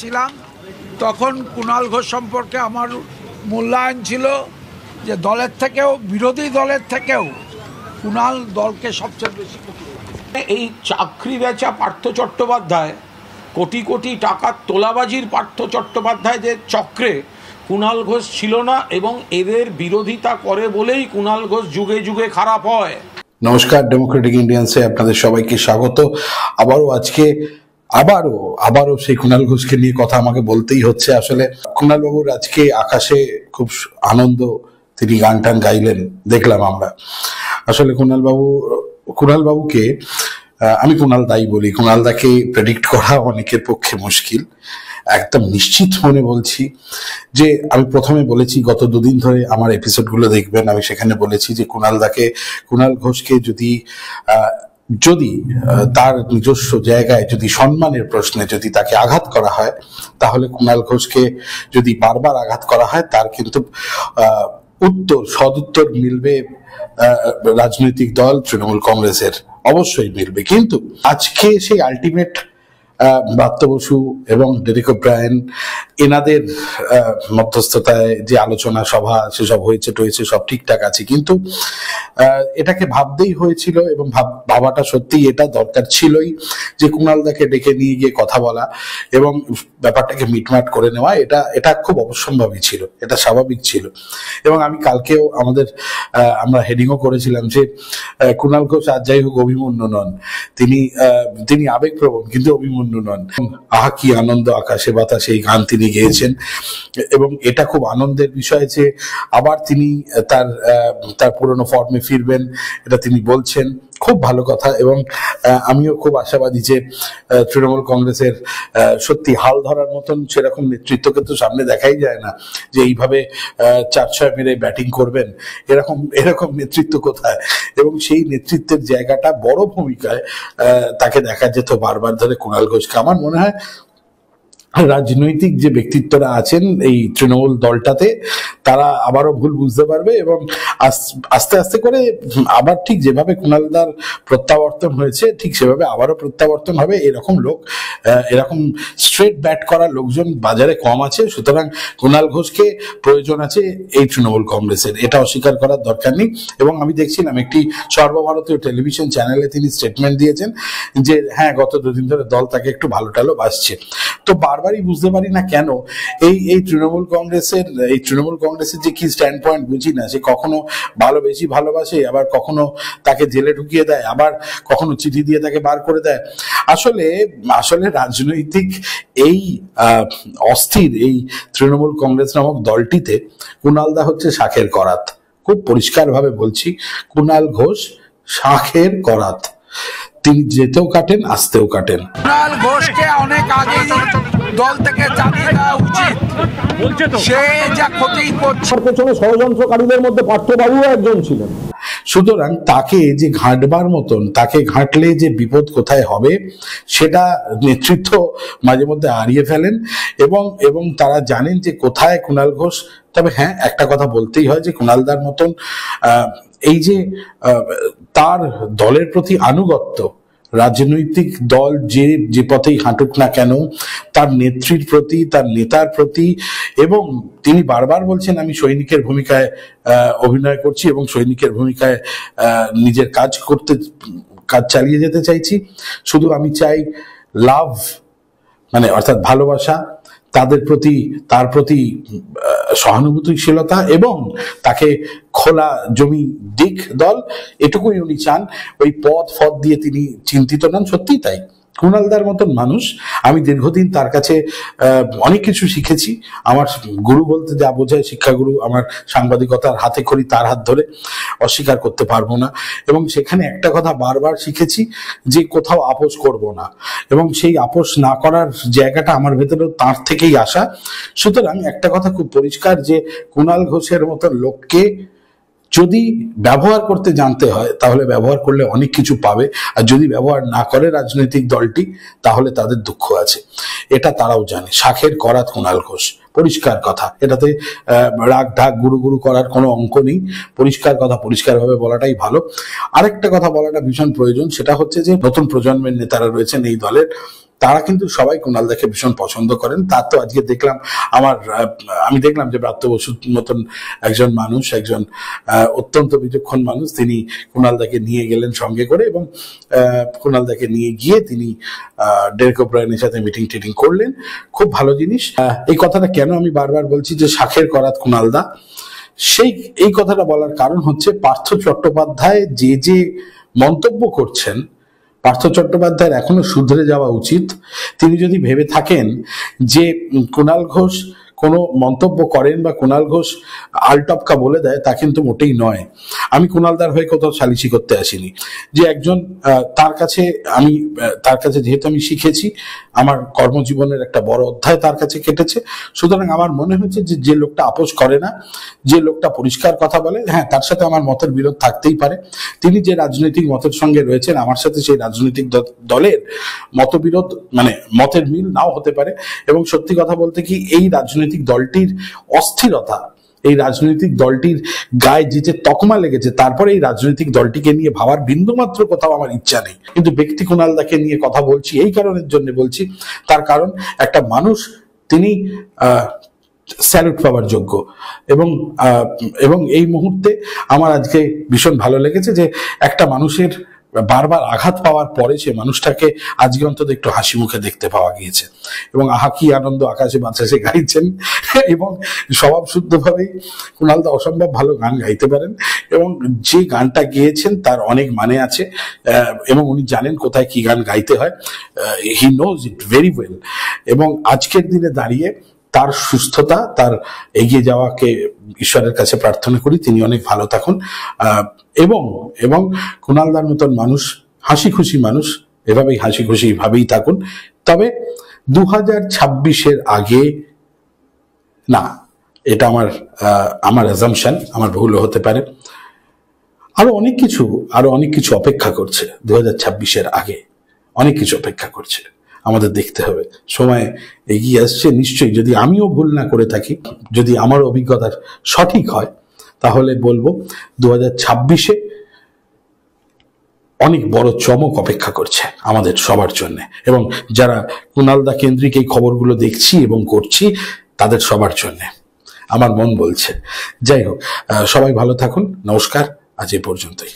ছিলাম তখন কুণাল ঘোষ সম্পর্কে আমার মূল্যায়ন ছিল যে দলের থেকেও, বিরোধী দলের থেকেও কুণাল দলকে সবচেয়ে বেশি। এই চাকরি বেচা পার্থ চট্টোপাধ্যায়, কোটি কোটি টাকার তোলাবাজির পার্থ চট্টোপাধ্যায়দের চক্রে কুণাল ঘোষ ছিল না, এবং এদের বিরোধিতা করে বলেই কুণাল ঘোষ যুগে যুগে খারাপ হয়। নমস্কার, ডেমোক্রেটিক ইন্ডিয়ান্সে আপনাদের সবাইকে স্বাগত। আবারও সেই কুণাল ঘোষকে নিয়ে কথা আমাকে বলতেই হচ্ছে। আসলে কুণাল বাবুর আজকে আকাশে খুব আনন্দ, তিনি গান টান গাইলেন দেখলাম আমরা। আসলে কুণাল বাবুকে আমি কুণাল দাই বলি। কুণাল দাকে প্রেডিক্ট করা অনেকের পক্ষে মুশকিল। একদম নিশ্চিত মনে বলছি যে আমি প্রথমে বলেছি, গত দুদিন ধরে আমার এপিসোডগুলো দেখবেন, আমি সেখানে বলেছি যে কুণাল ঘোষকে যদি তার নিজস্ব জায়গায়, যদি সম্মানের প্রশ্নে যদি তাকে আঘাত করা হয়, তাহলে কুণাল ঘোষকে যদি বারবার আঘাত করা হয়, তার কিন্তু সদুত্তর মিলবে রাজনৈতিক দল তৃণমূল কংগ্রেসের, অবশ্যই মিলবে। কিন্তু আজকে সেই আলটিমেট ব্রাত্য বসু এবং ডেরেক ওব্রায়েন এনাদের মধ্যস্থতায় যে আলোচনা সভা সেসব হয়েছে সব ঠিকঠাক আছে, কিন্তু এটাকে ভাবতেই হয়েছিল এবং ভাবাটা সত্যি এটা দরকার ছিলই যে কুণালদাকে ডেকে নিয়ে গিয়ে কথা বলা এবং ব্যাপারটাকে মিটমাট করে নেওয়া। এটা খুব অবশ্যম্ভাবী ছিল, এটা স্বাভাবিক ছিল। এবং আমি কালকেও আমরা হেডিংও করেছিলাম যে কুণাল ঘোষ আজ যাই হোক অভিমন্যু নন, তিনি আবেগপ্রবণ কিন্তু অভিমন্যু নন। আহা কি আনন্দ আকাশে বাতাসে, এই গান তিনি গেয়েছেন এবং এটা খুব আনন্দের বিষয় যে আবার তিনি তার পুরনো ফর্মে ফিরবেন, এটা তিনি বলছেন। খুব ভালো কথা। এবং আমিও খুব আশাবাদী যে তৃণমূল কংগ্রেসের সত্যি হাল ধরার মতন সেরকম নেতৃত্বকে তো সামনে দেখাই যায় না যে এইভাবে 4-6 মেরে ব্যাটিং করবেন, এরকম নেতৃত্ব কোথায়। এবং সেই নেতৃত্বের জায়গাটা বড় ভূমিকায় তাকে দেখা যেত বারবার ধরে কুণাল ঘোষকে। আমার মনে হয় রাজনৈতিক যে ব্যক্তিত্বরা আছেন এই তৃণমূল দলটাতে, তারা আবারও ভুল বুঝতে পারবে এবং আস্তে আস্তে করে আবার ঠিক যেভাবে কুণালদার প্রত্যাবর্তন হয়েছে ঠিক সেভাবে আবারও প্রত্যাবর্তন হবে। এরকম স্ট্রেট ব্যাট করা লোকজন বাজারে কম আছে। সুতরাং কুণাল ঘোষকে প্রয়োজন আছে এই তৃণমূল কংগ্রেসের, এটা অস্বীকার করার দরকার নেই। এবং আমি দেখছিলাম একটি সর্বভারতীয় টেলিভিশন চ্যানেলে তিনি স্টেটমেন্ট দিয়েছেন যে হ্যাঁ, গত দুদিন ধরে দল তাকে একটু ভালো টালো বাসছে। তো বারবারই বুঝতে পারি না কেন এই তৃণমূল কংগ্রেসের যে কি স্ট্যান্ড পয়েন্ট বুঝি না। সে কখনো বেশি ভালোবাসে, আবার কখনো তাকে জেলে ঢুকিয়ে দেয়, আবার কখনো চিঠি দিয়ে তাকে বার করে দেয়। আসলে রাজনৈতিক এই অস্থির এই তৃণমূল কংগ্রেস নামক দলটিতে কুণালদা হচ্ছে শাঁখের করাত। খুব পরিষ্কার ভাবে বলছি, কুণাল ঘোষ শাঁখের করাত। তিনি যেতেও কাটেন, আসতেও কাটেন। কুণাল ঘোষকে অনেক আগে দল থেকে জানিয়ে দেওয়া উচিত। সে যা ক্ষতি করছে, পেছনে ষড়যন্ত্রকারীদের মধ্যে পার্থবাবুও একজন ছিলেন। সুতরাং তাকে যে ঘাঁটবার মতন, তাকে ঘাঁটলে যে বিপদ কোথায় হবে সেটা নেতৃত্ব মাঝে মধ্যে হারিয়ে ফেলেন এবং তারা জানেন যে কোথায় কুণাল ঘোষ। তবে হ্যাঁ, একটা কথা বলতেই হয় যে কুণালদার মতন এই যে তার দলের প্রতি আনুগত্য, রাজনৈতিক দল যে পথেই হাঁটুক না কেন, তার নেত্রীর প্রতি, তার নেতার প্রতি, এবং তিনি বারবার বলছেন আমি সৈনিকের ভূমিকায় অভিনয় করছি এবং সৈনিকের ভূমিকায় নিজের কাজ চালিয়ে যেতে চাইছি। শুধু আমি চাই লাভ, মানে অর্থাৎ ভালোবাসা, তার প্রতি সহানুভূতিশীলতা এবং তাকে খোলা জমি দিক দল, এটুকুই উনি চান। ওই পথ দিয়ে তিনি চিন্তিত নন। সত্যিই তাই। কুণালদার মতন মানুষ, আমি দীর্ঘদিন তার কাছে অনেক কিছু শিখেছি। আমার গুরু বলতে যা বোঝায়, শিক্ষাগুরু, আমার সাংবাদিকতার হাতে খড়ি তার হাত ধরে, অস্বীকার করতে পারবো না। এবং সেখানে একটা কথা বারবার শিখেছি যে কোথাও আপোষ করব না, এবং সেই আপোষ না করার জায়গাটা আমার ভেতরেও তার থেকেই আসা। সুতরাং একটা কথা খুব পরিষ্কার যে কুণাল ঘোষের মতন লোককে যদি ব্যবহার করতে জানতে হয় তাহলে ব্যবহার করলে অনেক কিছু পাবে, আর যদি ব্যবহার না করে রাজনৈতিক দলটি তাহলে তাদের দুঃখ আছে। এটা তারাও জানে। শাঁখের করাত কুণাল ঘোষ, পরিষ্কার কথা। এটাতে রাগ ঢাক গুরু করার কোনো অঙ্ক নেই। পরিষ্কার কথা পরিষ্কারভাবে বলাটাই ভালো। আরেকটা কথা বলাটা ভীষণ প্রয়োজন, সেটা হচ্ছে যে নতুন প্রজন্মের নেতারা রয়েছেন এই দলের, তারা কিন্তু সবাই কুণালদাকে ভীষণ পছন্দ করেন। তার তো আজকে দেখলাম আমি দেখলাম যে ব্রাত্য বসুর মতন একজন মানুষ, একজন অত্যন্ত বিচক্ষণ মানুষ, তিনি কুণালদাকে নিয়ে গেলেন সঙ্গে করে এবং কুণালদাকে নিয়ে গিয়ে তিনি ডেরেক ওব্রায়েনের সাথে মিটিং টিটিং করলেন। খুব ভালো জিনিস। এই কথাটা কেন আমি বারবার বলছি যে শাখের করাত কুণালদা, এই কথাটা বলার কারণ হচ্ছে পার্থ চট্টোপাধ্যায় যে মন্তব্য করছেন, পার্থ চট্টোপাধ্যায়ের এখনো শুধরে যাওয়া উচিত। তিনি যদি ভেবে থাকেন যে কুণাল ঘোষ কোনো মন্তব্য করেন বা কুণাল ঘোষ আলটপকা বলে দেয়, তা কিন্তু মোটেই নয়। আমি কুণালদার হয়ে কোথাও সালিশি করতে আসিনি। যে একজন তার কাছে যেহেতু আমি শিখেছি, আমার কর্মজীবনের একটা বড় অধ্যায় তার কাছে কেটেছে, সুতরাং আমার মনে হচ্ছে যে লোকটা আপোষ করে না, যে লোকটা পরিষ্কার কথা বলে, হ্যাঁ তার সাথে আমার মতের বিরোধ থাকতেই পারে। তিনি যে রাজনৈতিক মতের সঙ্গে রয়েছেন, আমার সাথে সেই রাজনৈতিক দলের মতবিরোধ মানে মতের মিল নাও হতে পারে। এবং সত্যি কথা বলতে কি, এই রাজনৈতিক দলটির অস্থিরতা, এই রাজনৈতিক দলটির গায়ে যে তকমা লেগেছে, তারপরে এই রাজনৈতিক দলটিকে নিয়ে ভাবার বিন্দুমাত্র কোথাও আমার ইচ্ছা নেই। কিন্তু ব্যক্তি কুণালদাকে নিয়ে কথা বলছি এই কারণের জন্য বলছি, তার কারণ একটা মানুষ, তিনি স্যালুট পাওয়ার যোগ্য। এবং এই মুহূর্তে আমার আজকে ভীষণ ভালো লেগেছে যে একটা মানুষের বারবার আঘাত পাওয়ার পরে সে মানুষটাকে আজকে অন্তত একটু হাসি মুখে দেখতে পাওয়া গিয়েছে। এবং আহা কি আনন্দ, আকাশে বাতাসে গাইছেন। এবং স্বভাব শুদ্ধভাবেই কুণালদা অসম্ভব ভালো গান গাইতে পারেন এবং যে গানটা গেয়েছেন তার অনেক মানে আছে এবং উনি জানেন কোথায় কি গান গাইতে হয়। He knows it very well. এবং আজকের দিনে দাঁড়িয়ে তার সুস্থতা, তার এগিয়ে যাওয়াকে ঈশ্বরের কাছে প্রার্থনা করি, তিনি অনেক ভালো থাকুন। এবং কুণালদার মতন মানুষ, হাসি খুশি মানুষ, এভাবেই হাসি খুশি ভাবেই থাকুন। তবে 2026-এর আগে না, এটা আমার অ্যাজাম্পশন, আমার ভুলও হতে পারে। আরো অনেক কিছু অপেক্ষা করছে 2026-এর আগে, অনেক কিছু অপেক্ষা করছে, আমাদের দেখতে হবে। সময় এগিয়ে আসছে নিশ্চয়ই। যদি আমিও ভুল না করে থাকি, যদি আমার অভিজ্ঞতার সঠিক হয়, তাহলে বলবো 2026-এ অনেক বড় চমক অপেক্ষা করছে আমাদের সবার জন্য। এবং যারা কুণালদা কেন্দ্রিক এই খবরগুলো দেখছি এবং করছি, তাদের সবার জন্য আমার মন বলছে। যাই হোক, সবাই ভালো থাকুন। নমস্কার, আজ এই পর্যন্তই।